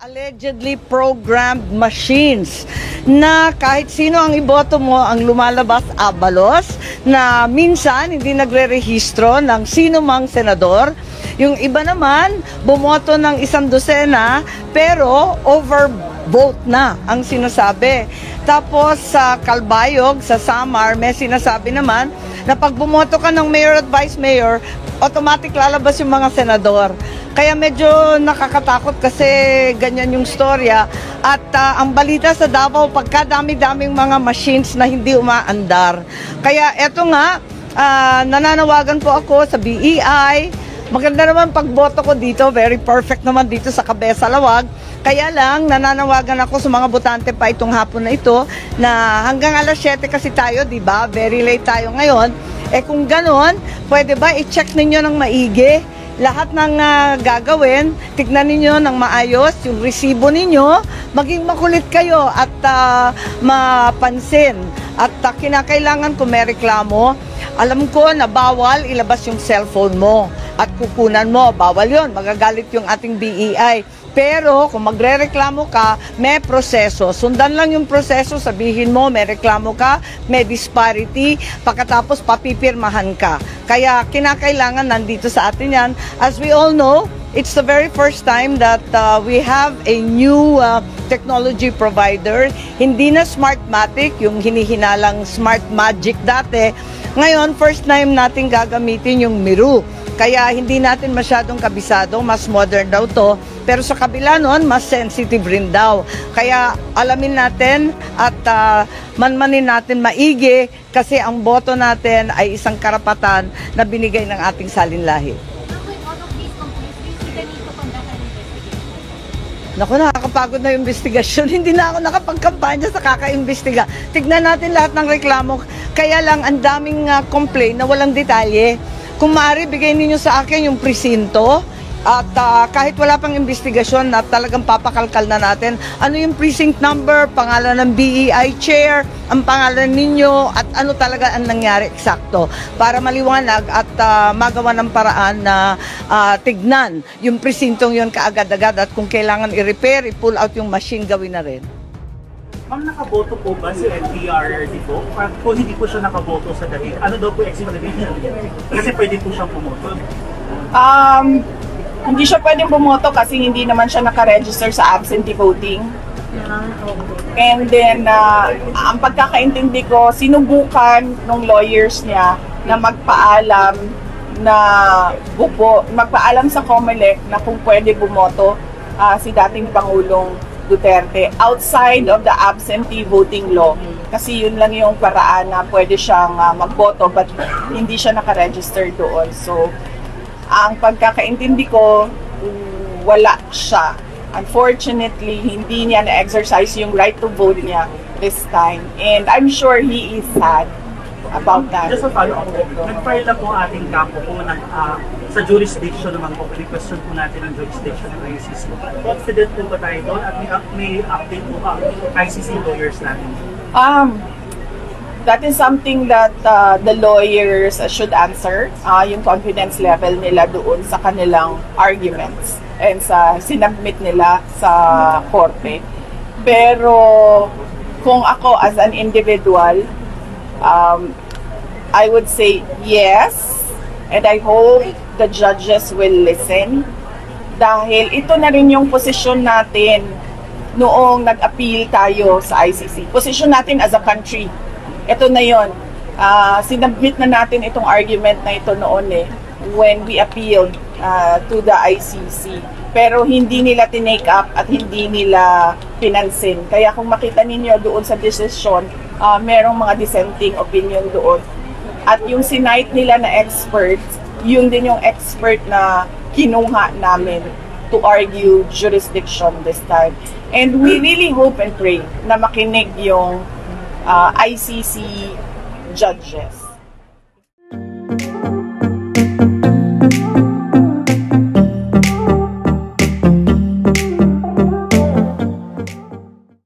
Allegedly programmed machines na kahit sino ang iboto mo ang lumalabas abalos, na minsan hindi nagre-rehistro ng sino mang senador. Yung iba naman bumoto ng 100 pero overvote na ang sinasabi. Tapos sa Calbayog, sa Samar, may sinasabi naman na pag bumoto ka ng mayor at vice mayor, automatic lalabas yung mga senador. Kaya medyo nakakatakot kasi ganyan yung storya. At ang balita sa Davao, pagkadami-daming mga machines na hindi umaandar. Kaya eto nga, nananawagan po ako sa BEI. Maganda naman pagboto ko dito, very perfect naman dito sa Cabeza Lawag. Kaya lang, nananawagan ako sa mga botante pa itong hapon na ito na hanggang alas 7 kasi tayo, di ba? Very late tayo ngayon. Eh kung ganon, pwede ba i-check ninyo ng maigi? Lahat ng gagawin, tignan ninyo ng maayos yung resibo ninyo, maging makulit kayo at mapansin. At kinakailangan kung may reklamo, alam ko na bawal ilabas yung cellphone mo at kukunan mo, bawal yon, magagalit yung ating BEI. Pero kung magre-reklamo ka, may proseso. Sundan lang yung proseso, sabihin mo may reklamo ka, may disparity, pagkatapos papipirmahan ka. Kaya kinakailangan nandito sa atin yan. As we all know, it's the very first time that we have a new technology provider. Hindi na Smartmatic, yung hinihinalang Smart Magic dati. Ngayon, first time natin gagamitin yung Miru. Kaya hindi natin masyadong kabisado, mas modern daw to. Pero sa kabila nun, mas sensitive rin daw. Kaya alamin natin at manmanin natin maigi kasi ang boto natin ay isang karapatan na binigay ng ating salinlahi. Naku, nakakapagod na yung investigasyon. Hindi na ako nakapagkampanya sa kaka-imbestiga. Tignan natin lahat ng reklamo. Kaya lang, ang daming complaint na walang detalye. Kung maaari, bigay ninyo sa akin yung presinto at kahit wala pang investigasyon na talagang papakalkal na natin, ano yung precinct number, pangalan ng BEI chair, ang pangalan ninyo at ano talaga ang nangyari eksakto para maliwanag at magawa ng paraan na tignan yung presintong yun kaagad-agad at kung kailangan i-repair, i-pull out yung machine, gawin na rin. Ma'am, nakaboto po ba si NPR dito? Kung hindi po siya nakaboto sa dati, ano daw po explanation? Kasi pwede po siyang pumoto. Hindi siya pwedeng bumoto kasi hindi naman siya nakaregister sa absentee voting. And then, ang pagkakaintindi ko, sinubukan ng lawyers niya na magpaalam sa COMELEC na kung pwede bumoto si dating Pangulong Duterte outside of the absentee voting law. Kasi yun lang yung paraan na pwede siyang magboto but hindi siya nakaregister doon. So, ang pagkakaintindi ko, wala siya. Unfortunately, hindi niya na-exercise yung right to vote niya this time. And I'm sure he is sad about that. Just a follow-up po. Nag-file na po ating kampo po sa jurisdiction naman po. Requestion po natin ang jurisdiction ng ICC. Confident po ba tayo doon at may update po ang ICC lawyers natin? That is something that the lawyers should answer, yung confidence level nila doon sa kanilang arguments and sa sinubmit nila sa korte. Pero kung ako as an individual, I would say yes, and I hope the judges will listen dahil ito na rin yung posisyon natin noong nag-appeal tayo sa ICC. Posisyon natin as a country. Ito na yon. Sinubmit na natin itong argument na ito noon when we appealed to the ICC. Pero hindi nila tinake up at hindi nila pinansin. Kaya kung makita ninyo doon sa decision, merong mga dissenting opinion doon. At yung sinite nila na expert, yun din yung expert na kinuha namin to argue jurisdiction this time. And we really hope and pray na makinig yung ICC judges.